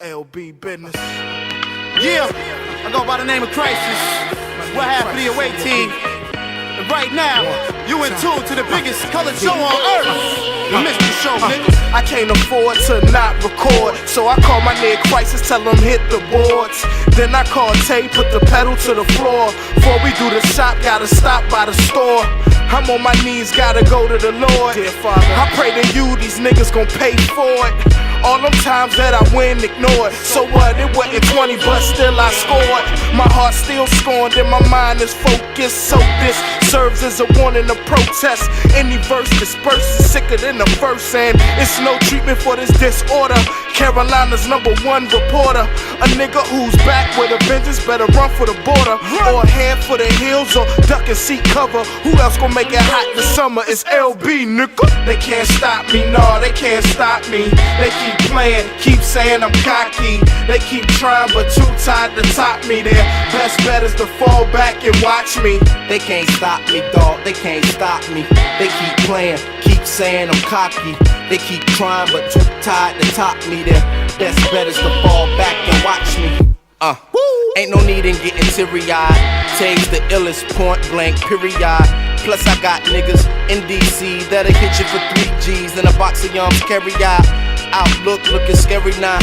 LB business. Yeah, I go by the name of Crisis. We're half of the away team. And right now, you in tune to the biggest colored show on earth. The Mystery Show, nigga. I can't afford to not record, so I call my nigga Crisis, tell him hit the boards. Then I call Tay, put the pedal to the floor. Before we do the shop, gotta stop by the store. I'm on my knees, gotta go to the Lord. Dear Father, I pray to you, these niggas gon' pay for it. All them times that I win, ignored. So what, it wasn't 20, but still I scored. My heart still scorned and my mind is focused. So this serves as a warning to protest. Any verse dispersed is sicker than the first. And it's no treatment for this disorder. Carolina's #1 reporter. A nigga who's back with a vengeance better run for the border. Or head for the hills or duck and seek cover. Who else gon' make it hot this summer? It's LB, nigga. They can't stop me, no, they can't stop me. They keep playing, keep saying I'm cocky. They keep trying but too tired to top me. Their best bet is to fall back and watch me. They can't stop me, dawg, they can't stop me. They keep playing, keep saying I'm cocky. They keep trying but too tired to top me. Their best bet is to fall back and watch me. Ain't no need in getting teary-eyed. Tay's the illest, point blank, period. Plus I got niggas in DC that'll hit you for 3 G's and a box of Yums carry-out. Outlook looking scary now.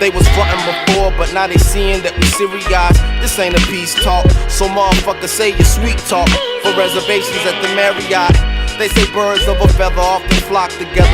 They was frontin' before, but now they seeing that we serious. This ain't a peace talk, so motherfuckers say your sweet talk. For reservations at the Marriott, they say birds of a feather often flock together.